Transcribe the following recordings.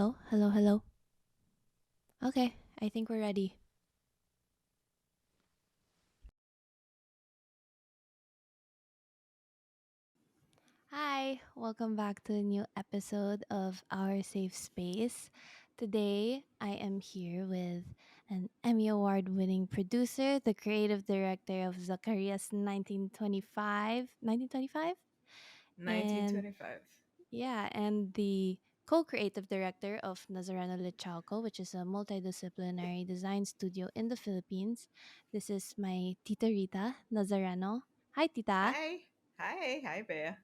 Hello, hello, hello. Okay, I think we're ready. Hi, welcome back to a new episode of Our Safe Space. Today, I am here with an Emmy Award winning producer, the creative director of Zacharias 1925, and 1925. yeah, and the co-creative director of Nazareno Lechalco, which is a multidisciplinary design studio in the Philippines. This is my Tita Rita Nazareno. Hi, Tita. Hi. Hi. Hi, Bea.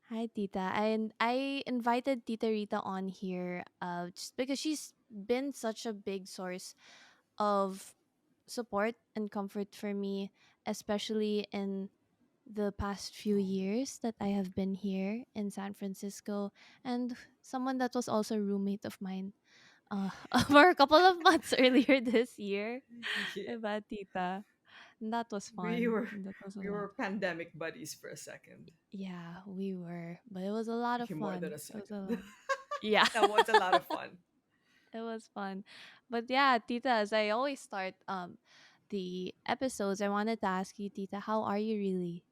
Hi, Tita. And I invited Tita Rita on here just because she's been such a big source of support and comfort for me, especially in the past few years that I have been here in San Francisco, and someone that was also a roommate of mine for a couple of months earlier this year. Yeah. Diba, Tita? And that was We fun. were That was a we lot. were pandemic buddies for a second. Yeah, we were, but it was a lot of Okay, more than fun. a It was a second. lot. Yeah, That was a lot of fun. it was fun. But yeah, Tita, as I always start the episodes, I wanted to ask you, Tita, how are you really?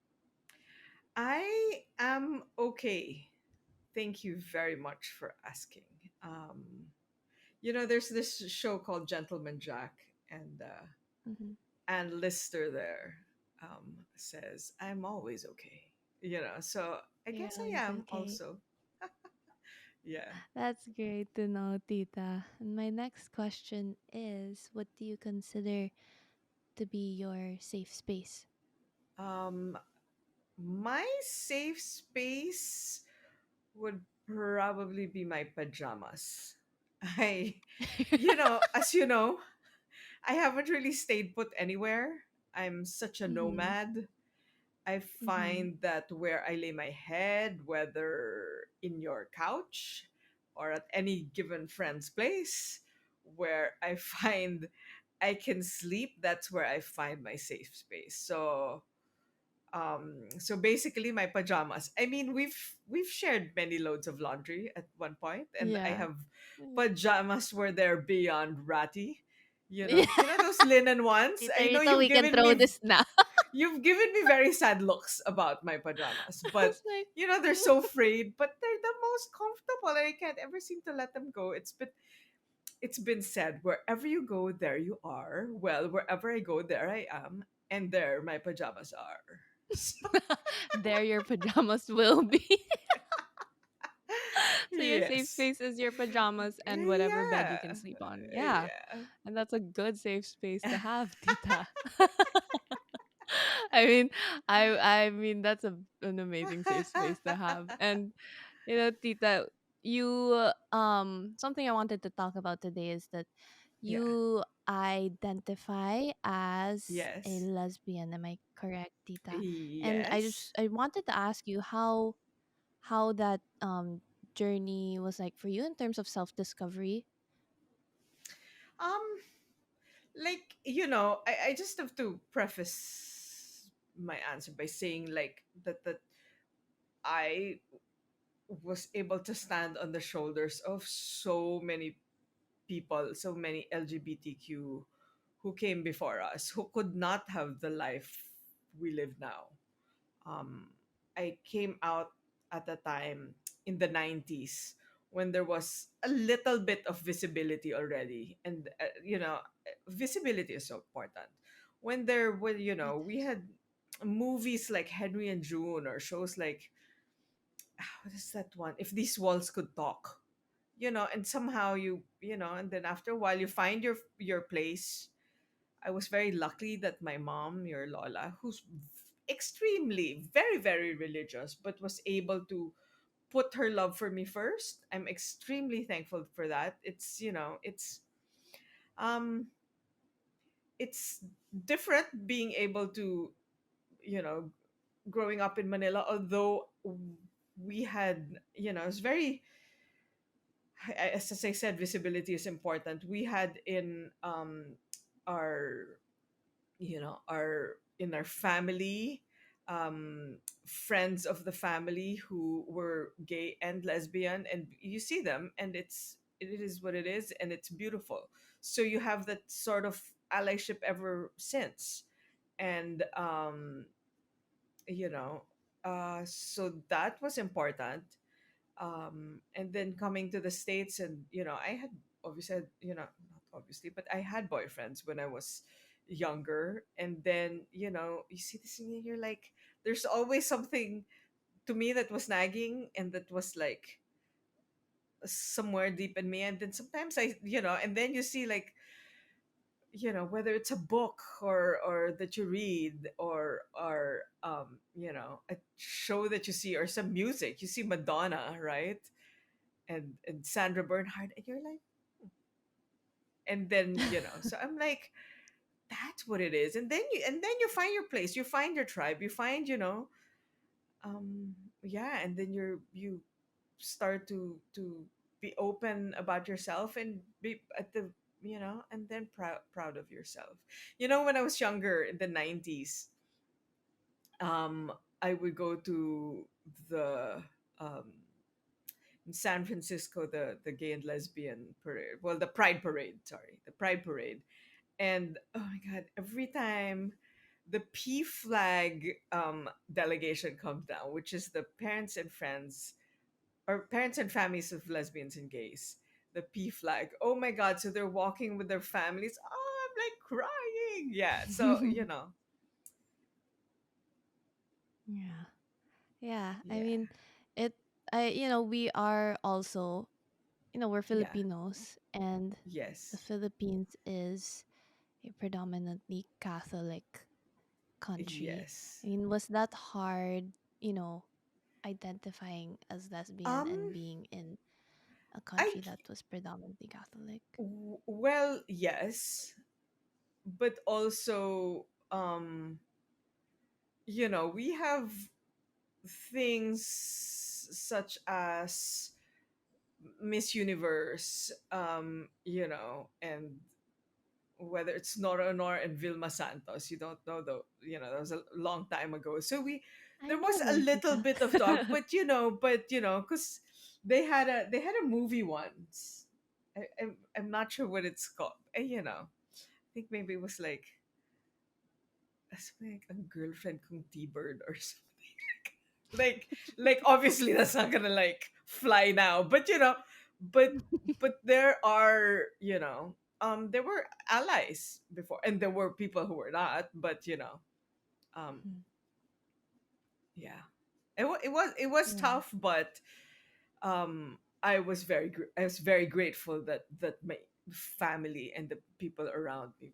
I am okay. Thank you very much for asking. Um, there's this show called Gentleman Jack, and Mm-hmm. Lister there says, "I'm always okay." So I You're guess I always am okay. also. Yeah. That's great to know, Tita. And my next question is, what do you consider to be your safe space? Um, my safe space would probably be my pajamas. I, as you know, I haven't really stayed put anywhere. I'm such a Mm-hmm. nomad. I Mm-hmm. find that where I lay my head, whether in your couch or at any given friend's place, where I find I can sleep, that's where I find my safe space. So basically my pajamas. I mean, we've shared many loads of laundry at one point, and I Yeah. have Mm. pajamas where they're beyond ratty. Yeah. Those linen ones. Tita I know Rita, we can throw this now. you've given me very sad looks about my pajamas, I but was like, they're so frayed, but they're the most comfortable, and I can't ever seem to let them go. It's been said, wherever you go, there you are. Well, wherever I go, there I am, and there my pajamas are. So, there your pajamas will be. So your safe yes. space is your pajamas and whatever bed you can Yeah. sleep on. Yeah. Yeah. And that's a good safe space to have, Tita. I mean, I mean that's an amazing safe space to have. And Tita, you something I wanted to talk about today is that Yeah. you identify as a Yes. lesbian. Am I correct, Tita? And Yes. I wanted to ask you how that journey was like for you in terms of self discovery. Um, I just have to preface my answer by saying like that I was able to stand on the shoulders of so many people, so many LGBTQ who came before us, who could not have the life we live now. Um, I came out at a time in the 90s when there was a little bit of visibility already. And, visibility is so important. When there were, Yes. we had movies like Henry and June, or shows like, what is that one? If These Walls Could Talk. And somehow and then after a while you find your place. I was very lucky that my mom, your Lola, who's extremely, very, very religious, but was able to put her love for me first. I'm extremely thankful for that. Um it's different being able to, you know, growing up in Manila, although we had, it's very, as I said, visibility is important. We had in our our in our family, friends of the family who were gay and lesbian, and you see them, and it is what it is, and it's beautiful. So you have that sort of allyship ever since. And you know so that was important. And then coming to the States, and I had obviously not obviously, but I had boyfriends when I was younger. And then you see this and you're like, there's always something to me that was nagging, and that was like somewhere deep in me. And then sometimes and then you see, like, whether it's a book or that you read, or a show that you see, or some music you see, Madonna, right? And Sandra Bernhard, and you're like, and then so I'm like, that's what it is. And then you find your place, you find your tribe, you find, um yeah, and then you start to be open about yourself, and be at the and then proud of yourself. When I was younger in the 90s, I would go to the um in San Francisco, the gay and lesbian parade. Well, the Pride Parade, sorry, the Pride Parade. And oh my god, every time the P flag delegation comes down, which is the parents and friends, or parents and families of lesbians and gays, the P flag. Oh my god, so they're walking with their families. Oh, I'm like crying. Yeah. So, Yeah. Yeah. I yeah. mean, it we are also, we're Yeah. Filipinos, and the Yes. Philippines is a predominantly Catholic country. Yes. I mean, was that hard, you know, identifying as lesbian and Um being in a I country that was predominantly Catholic? well, yes, but also we have things such as Miss Universe, and whether it's Nora Honor and Vilma Santos, you don't know, though. That was a long time ago. So I there was know a them, little Tita. bit of talk, because they had a movie once. I'm not sure what it's called. I think maybe it was like, something like a girlfriend kung T-Bird or something. Like obviously that's not gonna like fly now, but but there are, there were allies before, and there were people who were not, but um Mhm. yeah, it was Yeah. tough, but I was very grateful that my family and the people around me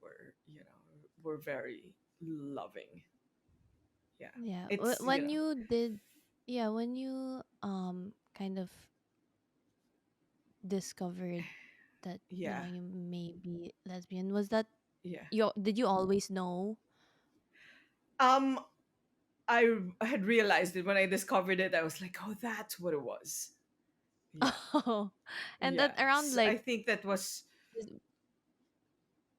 were very loving. Yeah, Yeah. it's When you did, yeah, when you kind of discovered that, yeah, you may be lesbian, was that yeah. did you always know? um I had realized it when I discovered it. I was like, oh, that's what it was. Yeah, Oh, and yeah. that around I like think that was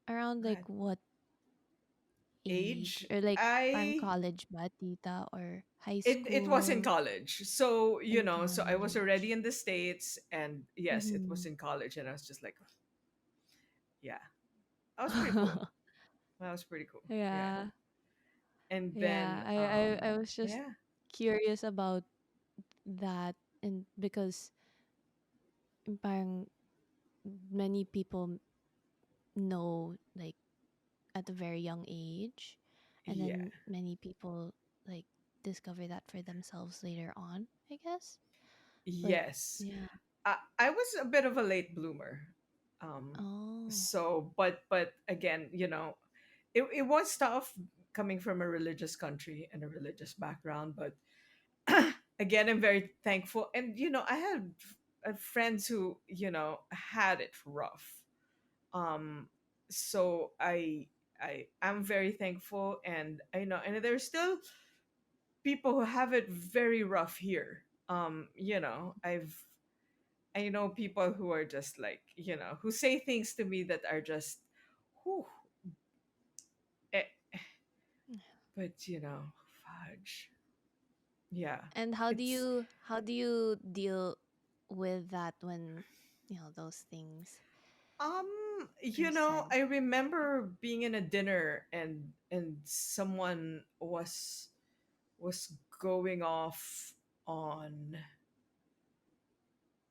around like God, what age, age. or like parang I college ba, tita, or high it was in school? college. So In so I was already college. in the States, and yes, it was Mm-hmm. in college, and I was just like, yeah, that was pretty cool. That was pretty cool. Yeah, Yeah. and Yeah. then I was just yeah, curious about that, and because parang many people know like at a very young age, and yeah, then many people like discover that for themselves later on, I guess. But yes. yeah. I was a bit of a late bloomer. Oh. So, but again, it was tough coming from a religious country and a religious background. But again, I'm very thankful. And, I had friends who, had it rough. Um, so I am very thankful. And and there's still people who have it very rough here. I know people who are just like, who say things to me that are just, whew, eh, but fudge. Yeah. And It's how do you deal with that when those things Um, are said. I remember being in a dinner, and someone was going off on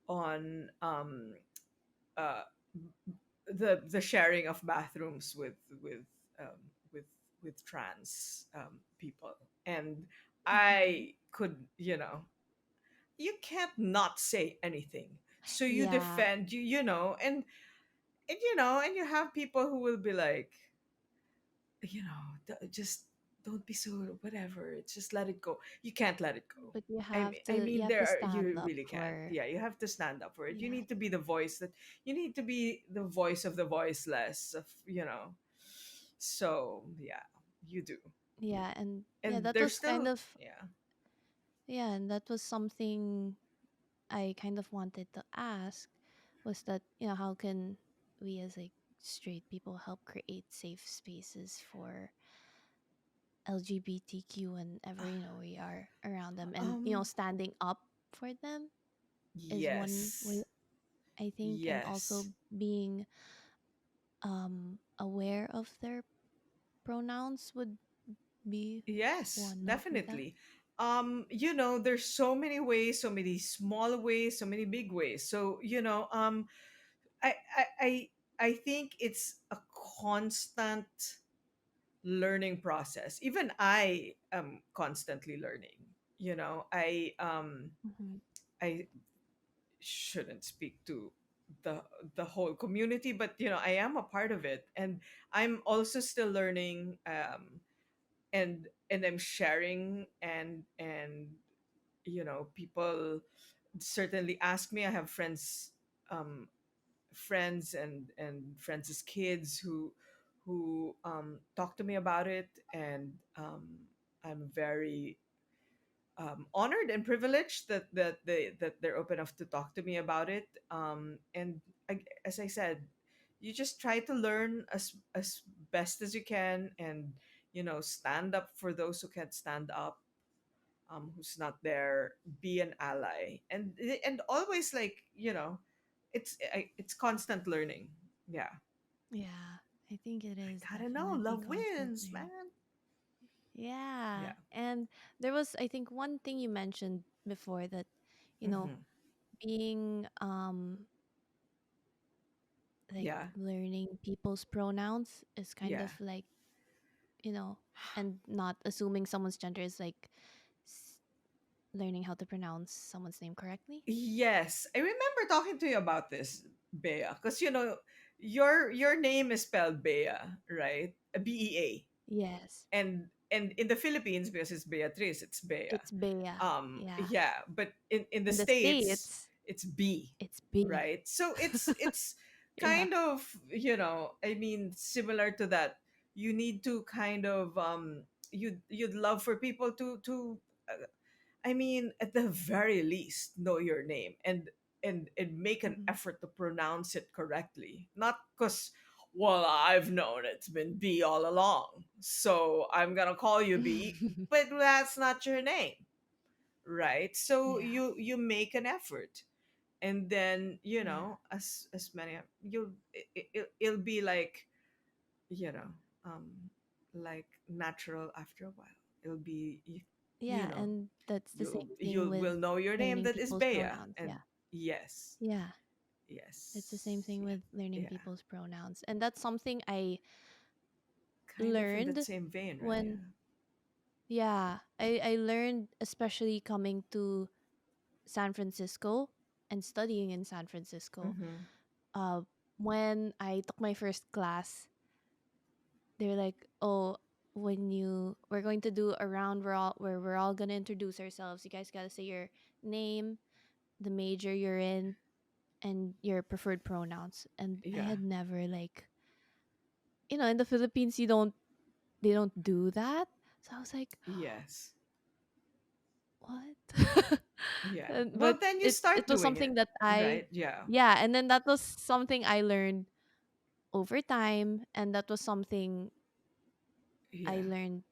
on uh the sharing of bathrooms um with with trans people. And Hmm. I could, you can't not say anything. So you Yeah, defend, and you have people who will be like, just don't be so whatever. It's just let it go. You can't let it go. but you I have mean, I to you mean, have to stand you up really can't. for. Yeah, you have to stand up for it. You Yeah, need to be the voice that you need to be the voice of the voiceless. So yeah, you do, you yeah, do, and yeah, and that there's was kind still, of yeah. yeah, and that was something I kind of wanted to ask, was that, how can we as like straight people help create safe spaces for LGBTQ whenever, we are around them, and, Um, standing up for them is one way, yes, I think, and also yes, being aware of their pronouns would be yes, one, no, Tita? definitely. There's so many ways, so many small ways, so many big ways. So, I I I I think it's a constant learning process. Even I am constantly learning. Mm-hmm. I shouldn't speak to the the whole community, but I am a part of it, and I'm also still learning, and I'm sharing, and people certainly ask me. I have um friends' kids who talk to me about it, and I'm very honored and privileged that they're open enough to talk to me about it. And as I said, you just try to learn as best as you can, and stand up for those who can't stand up, who's not there. Be an ally, and always, like, it's constant learning. Yeah, Yeah, I think it I is gotta know. definitely Love constant wins, learning. man. Yeah. Yeah. And there was, I think, one thing you mentioned before that, you know, Mm-hmm. being like Yeah. learning people's pronouns is kind Yeah. of like, and not assuming someone's gender is like s- learning how to pronounce someone's name correctly. Yes, I remember talking to you about this, Bea, because your name is spelled Bea, right? Bea, Yes. and in the Philippines, because it's Beatrice, it's Bea. It's Bea. Yeah. Yeah, but in the In the States, States, it's B, it's B. right? So it's Yeah. kind of, I mean, similar to that. You need to kind of, you'd love for people to uh, I mean, at the very least, know your name, and make an Hmm. effort to pronounce it correctly. Not because, well, I've known it's been B all along, so I'm gonna call you B, but that's not your name, right? So Yeah. you make an effort, and then, Yeah. as many, it'll be like, you know um like natural after a while. It'll be, you Yeah, know and that's the you same thing you with will know your name, learning that is people's Bea. pronouns. And Yeah. yes, Yeah. It's the same yes, thing yeah, with learning yeah, people's pronouns. And that's something I kind of in that learned same vein, right? when, yeah, I learned, especially coming to San Francisco and studying in San Yeah. Francisco. Mm-hmm. Uh when I took my first class, they're like, "Oh, when we're going to do a round where we're all going to introduce ourselves. You guys got to say your name, the major you're in, and your preferred pronouns." And I Yeah. had never like, in the Philippines they don't do that. So I was like, Yes. what? Yeah. But Well, then you it start was doing it, something that right? Yeah. yeah, and then that was something I learned over time, and that was something I Yeah. learned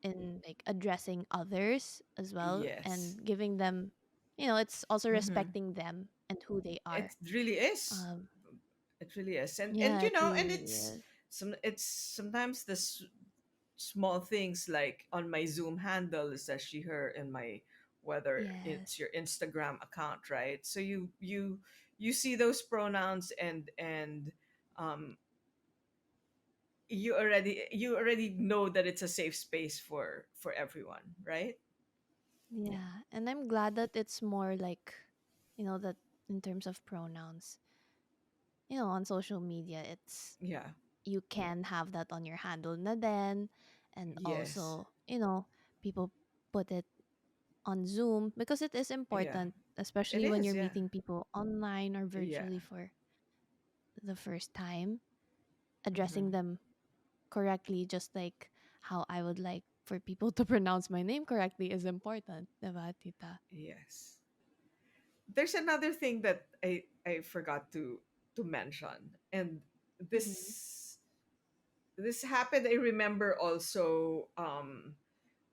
in like addressing others as well, and Yes. giving them, it's also Mm-hmm. respecting them and who they It are. really is. um It really is. And yeah, you it know, and really really it's is. it's sometimes the small things, like on my Zoom handle, it says she her, and my, whether it's Yes. your Instagram account, right? So you see those pronouns, and um you already know that it's a safe space for everyone, right? Yeah. Yeah, and I'm glad that it's more like, that in terms of pronouns, on social media, it's Yeah. you can have that on your handle na then, and Yes. also, people put it on Zoom because it is Yeah. important, It especially when is. you're Yeah. meeting people online or Yeah. virtually for the first time, Mm-hmm. addressing them correctly, just like how I would like for people to pronounce my name correctly is important, diba, tita? Yes. There's another thing that I forgot to mention, and Mm-hmm. this happened. I remember also,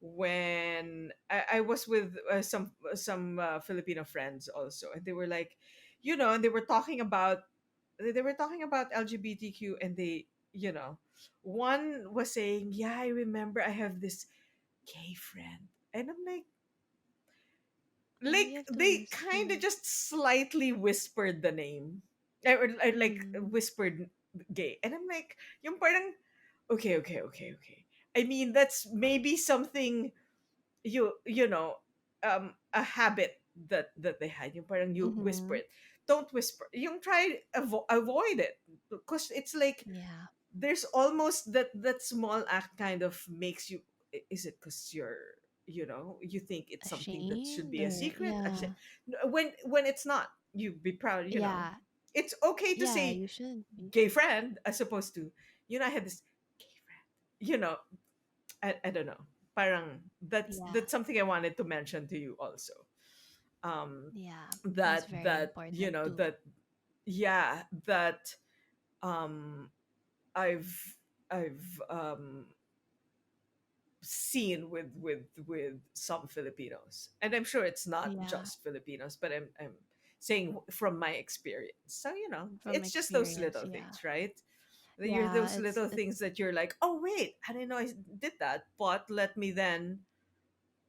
when I was with some Filipino friends also, and they were like, and they were talking about LGBTQ, and one was saying, "Yeah, I remember I have this gay friend," and I'm Yeah, you like have to they kind of understand. just slightly whispered the name, or like Mm-hmm. whispered gay, and I'm like, yung parang, okay, okay, okay, okay. I mean, that's maybe something, a habit that they had. Yung parang you whisper Mm-hmm. it. Don't whisper. Yung try avoid it, because it's like Yeah. there's almost that small act kind of makes you, is it because you think it's something that should Ashamed be a or secret. yeah. When it's not, you be proud. Yeah. It's okay to Yeah, say you should be. gay friend, as opposed to, I had this gay friend. you know I don't know. Parang Yeah. that's something I wanted to mention to you also. Um, Yeah. That's that very that you important know too. that yeah, that um I've I've seen with some Filipinos, and I'm sure it's not Yeah. just Filipinos, but I'm saying from my experience. So From it's just those experience, little yeah. things, right? You're Yeah, those it's little things that you're like, oh wait, I didn't know I did that, but let me then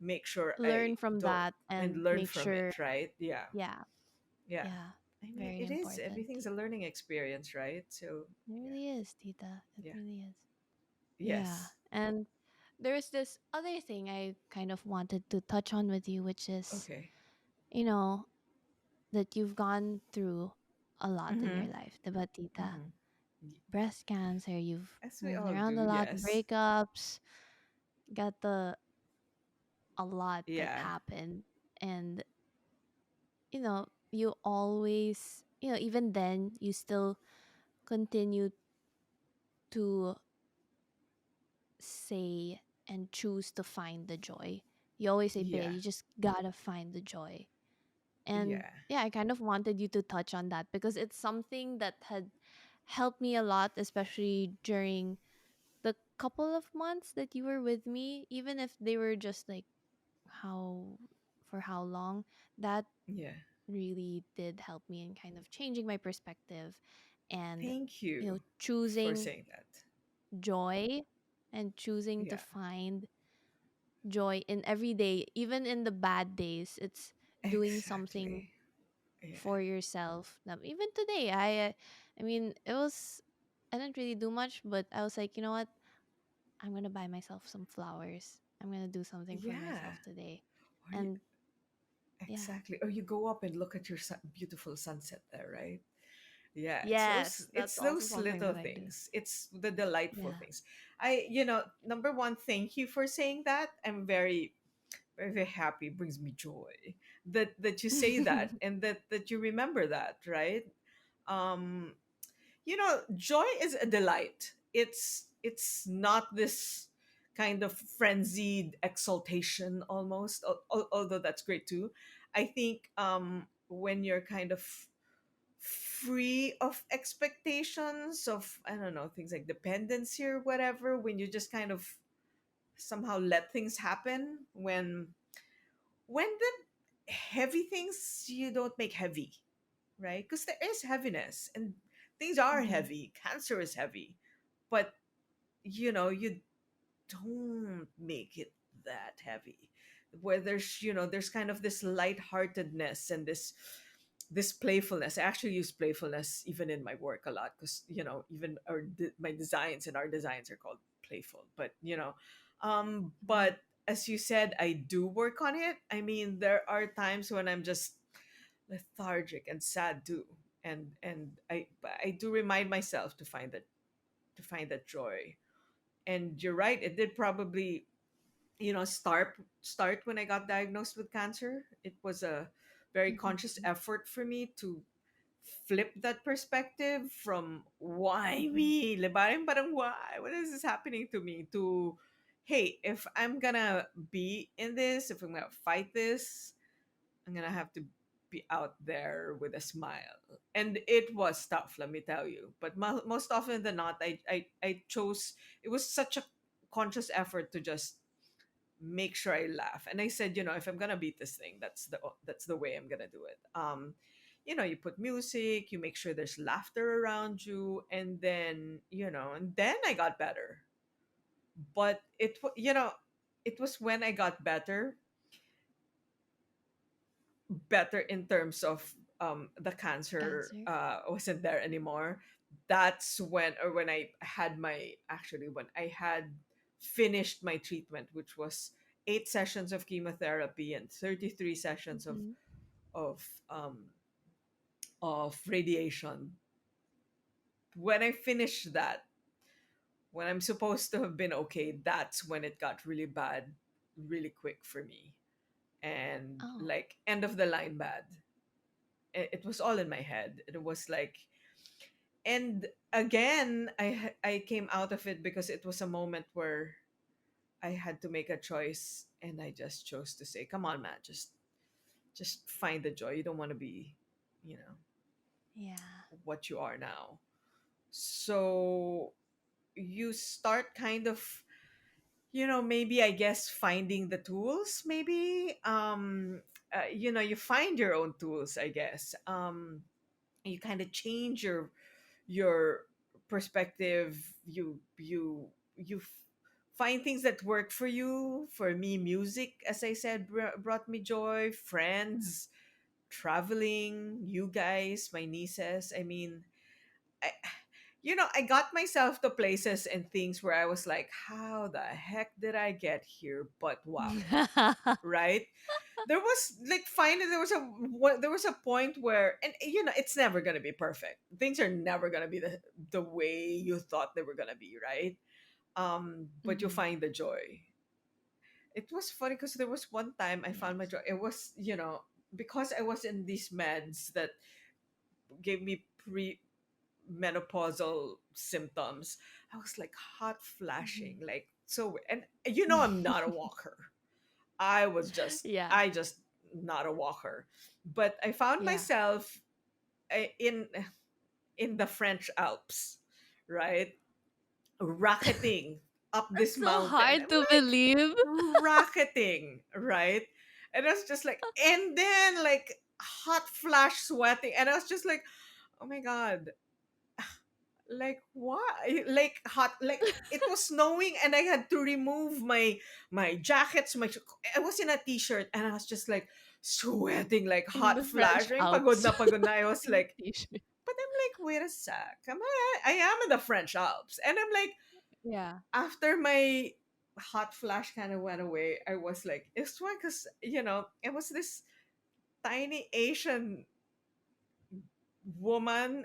make sure I learn from don't, that and and learn make from sure. it, right? Yeah. Yeah. Yeah. Yeah. I mean, Very it is, important, everything's a tita. learning experience, right? So It yeah. really is, tita. It Yeah. really is. Yeah. Yes. And there's this other thing I kind of wanted to touch on with you, which is, Okay. you know, that you've gone through a lot in Mm-hmm. your life, diba, tita? Mm-hmm. Breast cancer, you've As we moved all around do, a lot, yes. breakups, got a lot that Yeah. happened. And, you always, even then, you still continue to say and choose to find the joy. You always say, Bea, Yeah. you just gotta find the joy. And Yeah. yeah, I kind of wanted you to touch on that because it's something that had helped me a lot, especially during the couple of months that you were with me, even if they were just like how for how long, that Yeah. really did help me in kind of changing my perspective and Thank you for choosing saying that. joy and choosing to Yeah. find joy in every day, even in the bad days. It's doing something Exactly. Yeah. for yourself. Now, even today, I mean, I didn't really do much, but I was like, you know what? I'm gonna buy myself some flowers. I'm gonna do something for Yeah. myself today, Or you, and yeah, exactly. Or you go up and look at your beautiful sunset there, right? Yeah, it's those yes, it's that's also those something little that I do. things. It's the delightful Yeah. things. Number one, thank you for saying that. I'm very, very, very happy. It brings me joy that you say that, and that you remember that, right? Um, Joy is a delight. It's not this kind of frenzied exaltation almost, although that's great too. I think when you're kind of free of expectations of, I don't know, things like dependency or whatever, when you just kind of somehow let things happen, when the heavy things you don't make heavy, right? Because there is heaviness and things are Mm-hmm. heavy. Cancer is heavy, but you don't make it that heavy. Where there's kind of this lightheartedness and this playfulness. I actually use playfulness even in my work a lot because even my designs and our designs are called playful. But Mm-hmm. but as you said, I do work on it. I mean, there are times when I'm just lethargic and sad too, and I do remind myself to find that joy. And you're right, it did probably start when I got diagnosed with cancer. It was a very conscious Mm-hmm. effort for me to flip that perspective from why Mm-hmm. me, lebaran parang why, what is this happening to me, to hey, if I'm gonna be in this, if I'm gonna fight this, I'm gonna have to be out there with a smile. And it was tough, let me tell you. But most often than not, I chose. It was such a conscious effort to just make sure I laugh. And I said, if I'm gonna beat this thing, that's the way I'm gonna do it. You put music, you make sure there's laughter around you, and then I got better. But it was when I got better in terms of the cancer Cancer. wasn't there anymore. That's when I had my actually when I had finished my treatment, which was 8 sessions of chemotherapy and 33 sessions of Mm-hmm. of um, of radiation. When I finished that, when I'm supposed to have been okay, that's when it got really bad, really quick for me, and Oh. like end of the line bad. It was all in my head. It was like, and again, I came out of it because it was a moment where I had to make a choice, and I just chose to say, "Come on, man, just find the joy. You don't want to be, you know, Yeah. what you are now." So you start kind of, maybe I guess finding the tools. Maybe you find your own tools. I guess you kind of change your perspective. You find things that work for you. For me, music, as I said, brought me joy. Friends, traveling, you guys, my nieces. I mean, I got myself to places and things where I was like, how the heck did I get here? But wow, right? There was like finally there was a point where, and it's never gonna be perfect. Things are never gonna be the way you thought they were gonna be, right? But you Mm-hmm. find the joy. It was funny because there was one time I found my Yes. joy. It was because I was in these meds that gave me menopausal symptoms. I was like hot Mm-hmm. flashing, like so, and I'm not a walker. Yeah. I just not a walker. But I found Yeah. myself in the French Alps, right? Rocketing up That's this so mountain. hard I'm to like believe. rocketing, right? And I was just like, and then like hot flash sweating, and I was just like, oh my god, like why, like hot, like it was snowing and I had to remove my jackets, I was in a t-shirt and I was just like sweating like In hot the French flashing, Alps. pagod na. I was In a like, t-shirt. but I'm like, wait a sec, I am in the French Alps, and I'm like, Yeah. after my hot flash kind of went away, I was like, it's why, because it was this tiny Asian woman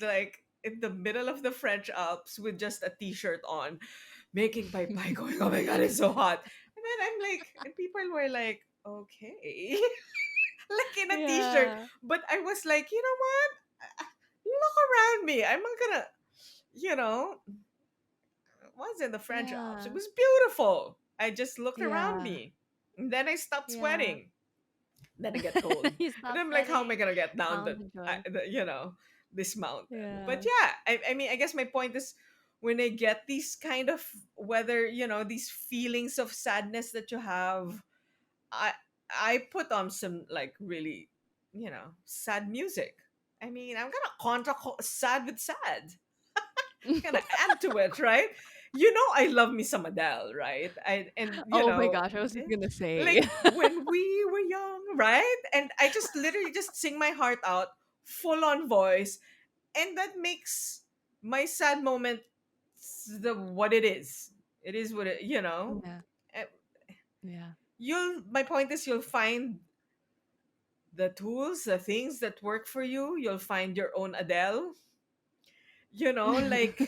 like in the middle of the French Alps with just a t-shirt on, making pie pie, going, oh my god, it's so hot. And then I'm like, and people were like, okay, like in a t-shirt. Yeah. But I was like, you know what? Look around me. I'm not gonna, you know, was in the French Alps. It Yeah. was beautiful. I just looked around Yeah. me. And then I stopped Yeah. sweating. Then I get cold. You And stop I'm like, how am I sweating. gonna get down Found the joy. this mountain? But Yeah. yeah, I mean, I guess my point is, when I get these whether these feelings of sadness that you have, I put on some like really, sad music. I mean, I'm gonna sad with sad. Gonna add to it, right? I love me some Adele, right? And Oh my gosh, I was just eh, gonna say. like when we were young, right? And I just literally just sing my heart out, full on voice, and that makes my sad moment the what it is. It is what it. Yeah, Eh, yeah. You'll. My point is, you'll find the tools, the things that work for you. You'll find your own Adele. Like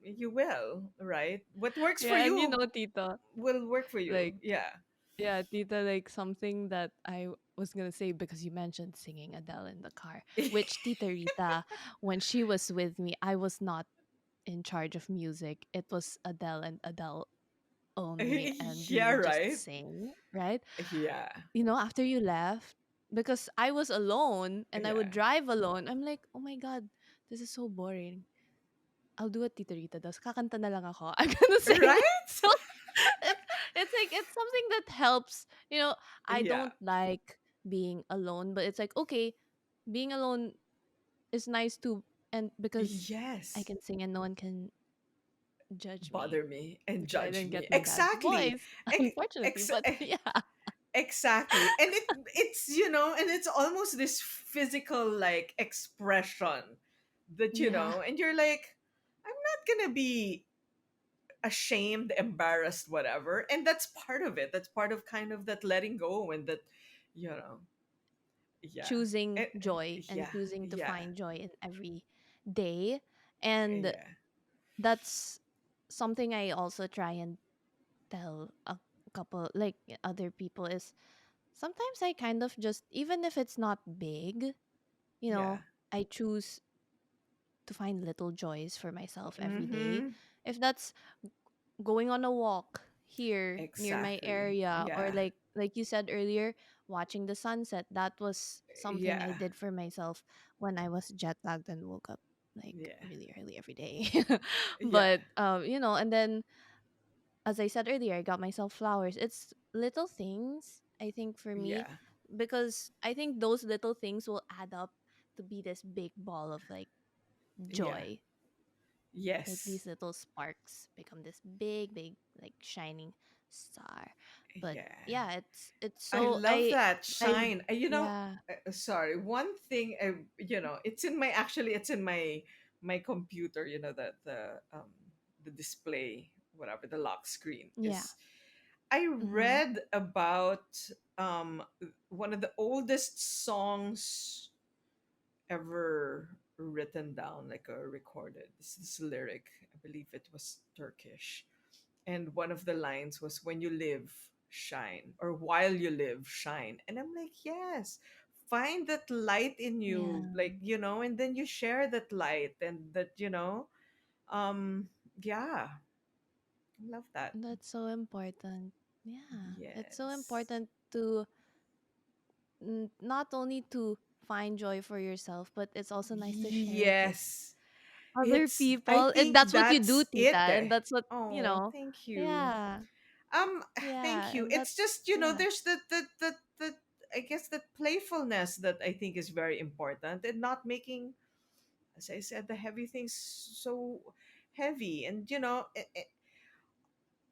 you will, right? What works for Yeah, and you you know, Tita, will work for you. like, Yeah. yeah, Tita, like something that I was gonna say because you mentioned singing Adele in the car, which Tita Rita, when she was with me, I was not in charge of music. It was Adele and Adele only, and we Yeah, would just right. sing, right? Yeah. After you left, because I was alone and I would Yeah. drive alone, I'm like, oh my god, this is so boring. I'll do what Tita Rita does. Kakanta na lang ako. I'm gonna sing. Right? So it's it's like it's something that helps. I Yeah. don't like being alone, but it's like okay, being alone is nice too, and because I Yes. can sing and no one can judge me Bother me and because I judge didn't me. get my dad's Exactly. voice, Ex- unfortunately. ex- But eh, yeah, exactly. And it's almost this physical like expression that yeah, and you're like, I'm not gonna be ashamed, embarrassed, whatever. And that's part of it. That's part of kind of that letting go and that, you know, yeah. choosing Eh, joy and yeah, choosing to yeah, find joy in every day, and yeah, that's something I also try and tell a couple like other people is sometimes I kind of just even if it's not big, you yeah. know, I choose to find little joys for myself every day. Mm-hmm. If that's going on a walk here near my Exactly. area or Yeah, like you said earlier, watching the sunset, that was something I yeah, did for myself when I was jet lagged and woke up like yeah, really early every day. yeah, But and then as I said earlier, I got myself flowers. It's little things, I think, for me, yeah, because I think those little things will add up to be this big ball of like yeah. joy. Like Yes. these little sparks become this big, big, like shining star. But Yeah. yeah, it's I so love that I shine. yeah, Sorry. One thing, it's in my computer. The display, whatever the lock screen yeah. is. I Mm-hmm. read about um one of the oldest songs ever written down, like a recorded. This lyric, I believe it was Turkish, and one of the lines was, when you live, shine, or while you live, shine. And I'm like, yes, find that light in you, Yeah. like, and then you share that light, and that, um yeah, I love that. That's so important. Yeah. It's so Yes. important to not only to find joy for yourself, but it's also nice to share it with Yes. other I people. And think that's what you do, that's Tita. it. And that's what, Oh, thank you. yeah. Um, thank Yeah. you. And It's that's, just, yeah. there's the I guess that playfulness that I think is very important, and not making, as I said, the heavy things so heavy. And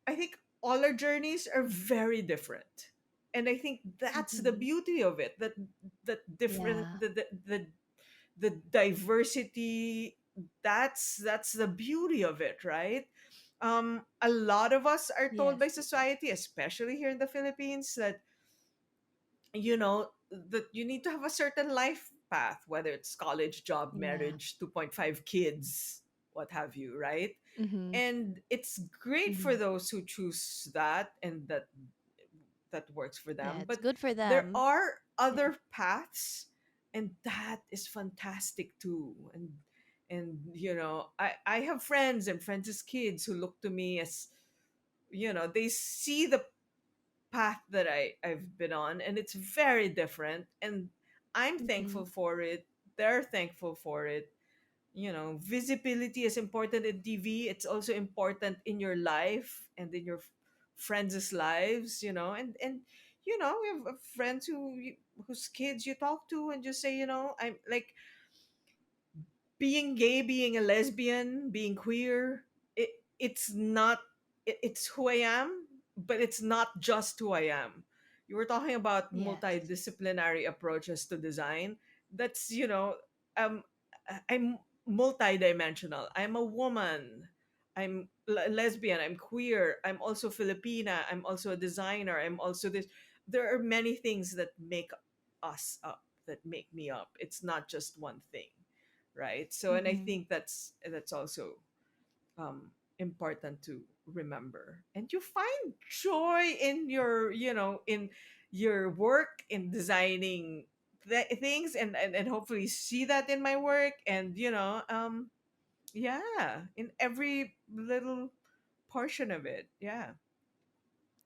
I think all our journeys are very different. And I think that's the Mm-hmm. beauty of it. That different Yeah. the diversity, that's the beauty of it, right? A lot of us are told by Yes, Tita. society, especially here in the Philippines, that you need to have a certain life path, whether it's college, job, Yeah. marriage, 2.5 kids, what have you, right? Mm-hmm. And it's great for Mm-hmm. those who choose that, and that works for Yeah. them. It's But good for there them. are Yeah. other paths, and that is fantastic too. And I have friends and friends' kids who look to me as, they see the path that I've been on, and it's very different, and I'm Mm-hmm. thankful for it. They're thankful for it. Visibility is important in TV. It's also important in your life and in your friends' lives, and we have friends whose kids you talk to and just say, I'm like, being gay, being a lesbian, being queer, it's not, it's who I am, but it's not just who I am. You were talking about Yes. multidisciplinary approaches to design. That's, um I'm multidimensional. I'm a woman. I'm lesbian, I'm queer, I'm also Filipina, I'm also a designer, I'm also this. There are many things that make us up, that make me up. It's not just one thing, right? So, and I Mm-hmm. think that's also important to remember. And you find joy in in your work, in designing things, and hopefully see that in my work, and yeah, in every little portion of it. Yeah.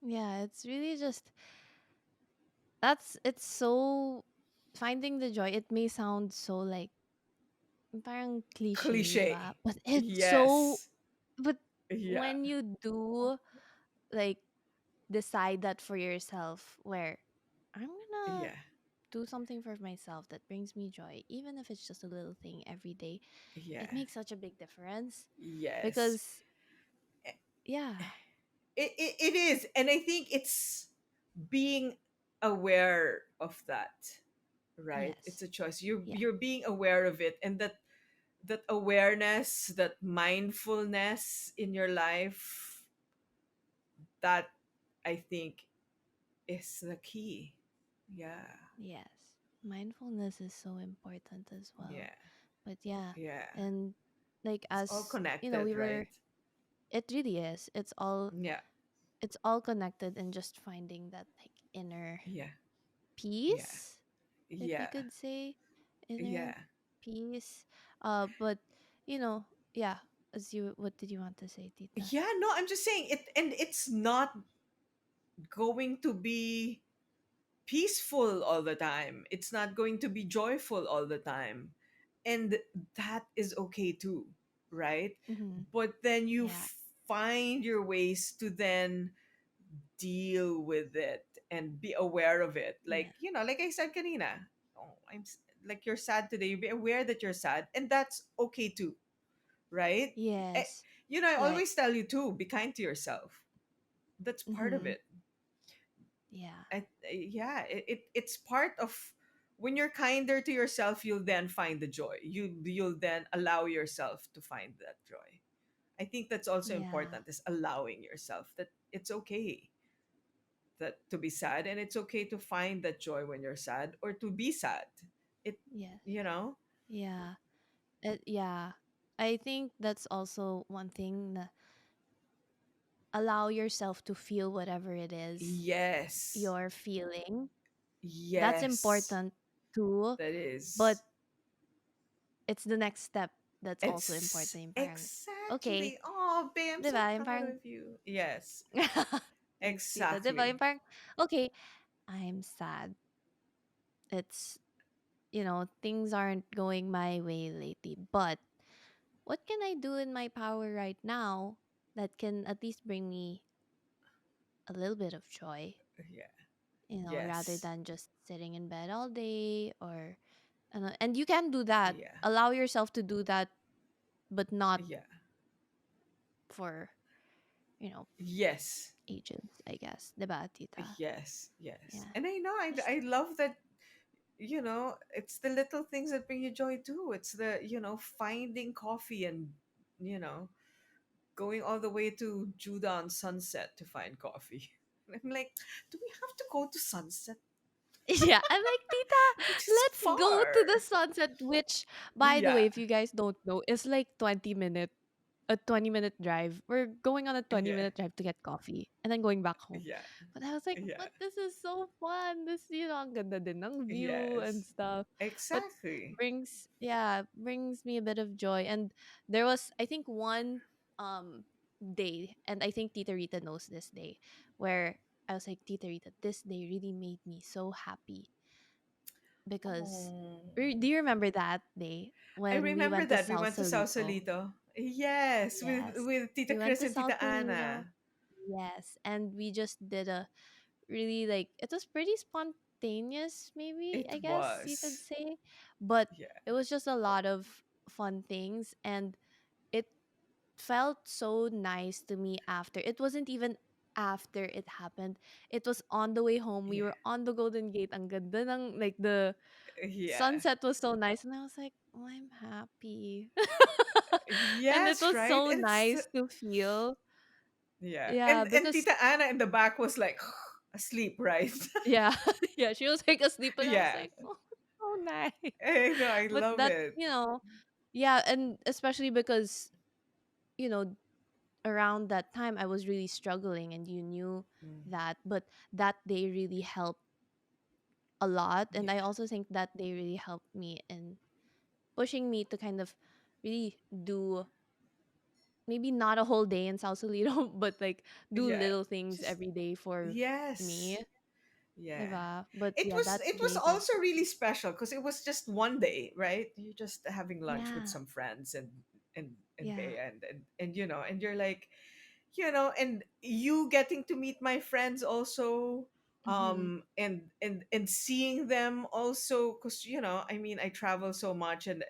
Yeah, it's really just that's it's so finding the joy. It may sound so like parang cliche, di ba? Cliche. But it's so Yes. but Yeah. when you do like decide that for yourself where I'm gonna Yeah. do something for myself that brings me joy, even if it's just a little thing every day, Yeah. it makes such a big difference. Yes. Because yeah, It is, and I think it's being aware of that, right? It's yes, a choice. you're yeah, you're being aware of it, and that awareness, that mindfulness in your life, that I think is the key. Yeah. yes. Mindfulness is so important as well. Yeah. But yeah, Yeah. and like It's all as we connected, right? were, it really is. Yeah. It's all connected in just finding that like inner Yeah. Yeah. peace, if you Yeah. could say, inner Yeah. peace. But yeah. As you, what did you want to say, Tita? Yeah, no, I'm just saying it, and it's not going to be peaceful all the time. It's not going to be joyful all the time. And that is okay too, right? Mm-hmm. But then you Yeah. find your ways to then deal with it and be aware of it. Yeah. Like, like I said, kanina, oh, like, you're sad today. You be aware that you're sad, and that's okay too, right? Eh, Yes. I Right. always tell you too, be kind to yourself. That's part of Mm-hmm. it. Yeah. Yeah, it's part of, when you're kinder to yourself, you'll then find the joy. You'll then allow yourself to find that joy. I think that's also Yeah. important, is allowing yourself that it's okay that to be sad, and it's okay to find that joy when you're sad, or to be sad. It Yes. you know Yeah. Yeah. I think that's also one thing. Allow yourself to feel whatever it is Yes. you're feeling. That's Yes. important too. That But is. it's the next step that's also It's important. Yung parang, okay, exactly. Oh, babe, I'm di so ba? Yung proud parang, of you. Yes. thanks, tita. Di ba? Exactly. Yung parang, okay, I'm sad. It's, things aren't going my way lately. But what can I do in my power right now that can at least bring me a little bit of joy, Yeah. rather Yes. than just sitting in bed all day or, and you can do that. Yeah. Allow yourself to do that, but not Yeah. for, you know, Yes. ages, I guess. Diba, tita? Yes. Yes. Yeah. And I know, Just, I love that, it's the little things that bring you joy too. It's the, finding coffee, and, you know, going all the way to Judah on Sunset to find coffee. I'm like, do we have to go to Sunset? yeah, I'm like, Tita, Which is let's go to the far. sunset, which, by the Yeah. way, if you guys don't know, is like 20-minute drive. We're going on a 20 Yeah. minute drive to get coffee and then going back home. Yeah. But I was like, Yeah. but this is so fun. This, ang ganda din ng view and Yes. stuff. But Exactly. brings me a bit of joy. And there was, I think, one day, and I think Tita Rita knows this day, where I was like, Tita Rita, this day really made me so happy because Oh. do you remember that day I when we remember went to that we went to Sausalito? Sausalito. Yes, with Yes. with Tita We went Chris to and Tita Sausalito. Anna. Yes. And we just did a really like it was pretty spontaneous, maybe It I guess you could was. say, but Yeah. it was just a lot of fun things, and it felt so nice to me after. It wasn't even after it happened. It was on the way home. We Yeah. were on the Golden Gate. Ang ganda ng like the Yeah. sunset was so nice, and I was like, "Oh, I'm happy." And it Yes, was right? so It's nice to feel. yeah. Yeah, And because Tita Anna in the back was like asleep, right? yeah, yeah, she was like asleep, and I was Yeah. like, "Oh, so nice." I know, I But love that, it. yeah, and especially because you know around that time I was really struggling, and you knew Mm, that, but that day really helped a lot, and I yeah. also think that they really helped me in pushing me to kind of really do maybe not a whole day in Sausalito, but like do Yeah. little things Just every day for me, yes. Yeah. diba? But yeah, that It was day was also really special because it was just one day, right? You're just having lunch with yeah, some friends and yeah, Bea and and you're like, and you getting to meet my friends also, mm-hmm. and seeing them also because I mean I travel so much and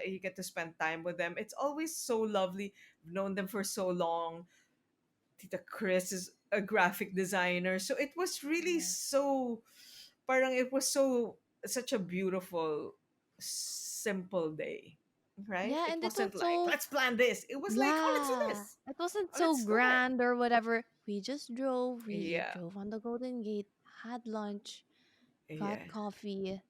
you get to spend time with them. It's always so lovely. I've known them for so long. Tita Chris is a graphic designer. So it was really Yes. so parang it was so such a beautiful simple day. Right? Yeah, It and it was wasn't like so let's plan this. It was like, oh, let's do yeah, this. it wasn't Oh, so let's do it. grand or whatever. We just drove. We Yeah. drove on the Golden Gate, had lunch, got Yeah. coffee,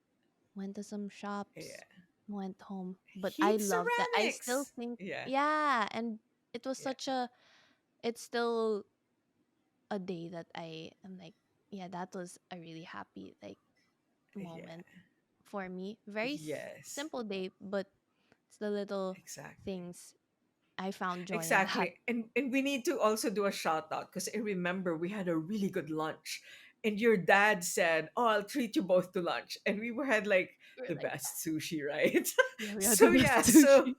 went to some shops, Yeah. went home. But I Heat loved that. I still ceramics. think, Yeah. yeah, and it was Yeah. such a, it's still a day that I am like, yeah, that was a really happy like Yeah. moment for me. Very Yes. simple day, but it's the little Exactly. things I found joy in that. Exactly. And we need to also do a shout out because I remember we had a really good lunch. And your dad said, "Oh, I'll treat you both to lunch." And we were had like We're the like, best sushi, right? yeah, we had the So best yeah, sushi.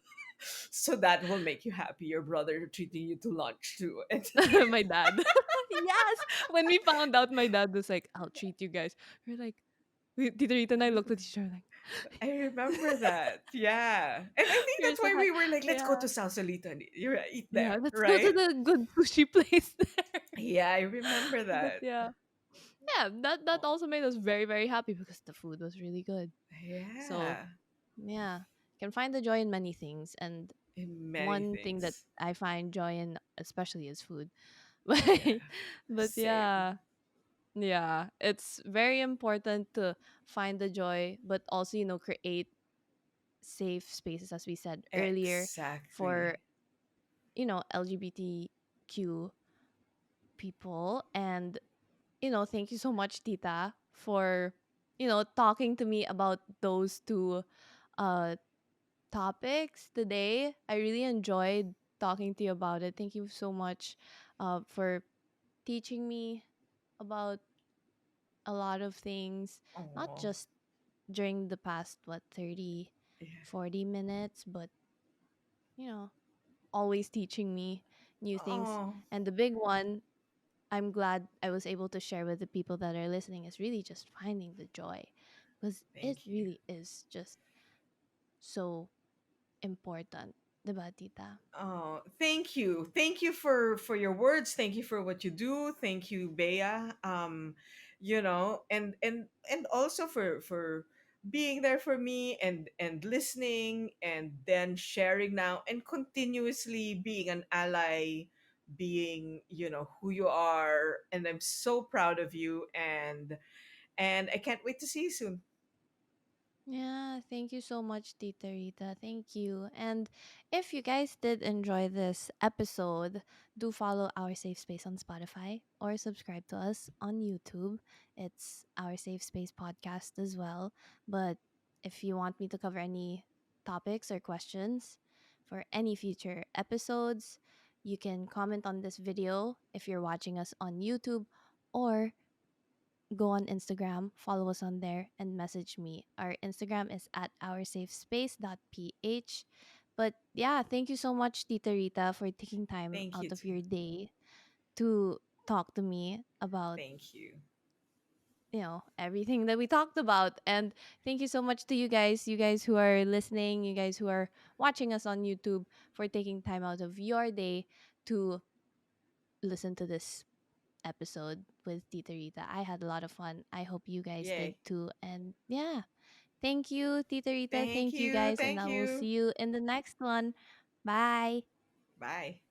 so that will make you happy. Your brother treating you to lunch too. And My dad. Yes. When we found out, my dad was like, I'll treat you guys. We're like, Tita Rita and I looked at each other like, I remember that. Yeah. And I think we're that's so why happy. we were like, let's go Yeah. to Sausalito and eat Yeah. there, Let's go to right? the good sushi place there. Yeah, I remember But that. yeah. Yeah, that Oh, also made us very, very happy because the food was really good. So yeah. yeah. Can find the joy in many things, and In many one thing that things. I find joy in especially is food. But Yeah. but Same. yeah. Yeah. It's very important to find the joy, but also, create safe spaces, as we said earlier, for Exactly. LGBTQ people. And thank you so much, Tita, for talking to me about those two uh topics today. I really enjoyed talking to you about it. Thank you so much for teaching me about a lot of things, not Oh. just during the past, what, 30, Yeah. 40 minutes, but you know always teaching me new things. Oh. And the big one, I'm glad I was able to share with the people that are listening, is really just finding the joy, because it Thank you. really is just so important, diba, tita? Oh, thank you. Thank you for your words. Thank you for what you do. Thank you, Bea. And also for being there for me and listening and then sharing now and continuously being an ally, being, who you are, and I'm so proud of you and I can't wait to see you soon. Yeah, thank you so much, Tita Rita. Thank you. And if you guys did enjoy this episode, do follow Our Safe Space on Spotify or subscribe to us on YouTube. It's Our Safe Space podcast as well. But if you want me to cover any topics or questions for any future episodes, you can comment on this video if you're watching us on YouTube, or go on Instagram, follow us on there, and message me. Our Instagram is at oursafespace.ph. But yeah, thank you so much, Tita Rita, for taking time Thank out you of too. your day to talk to me about, Thank you. everything that we talked about. And thank you so much to you guys who are listening, you guys who are watching us on YouTube, for taking time out of your day to listen to this episode with Tita Rita. I had a lot of fun. I hope you guys did Yay. too. And yeah, thank you, Tita Rita. Thank Thank you you. guys. And Thank I will you. see you in the next one. Bye. Bye.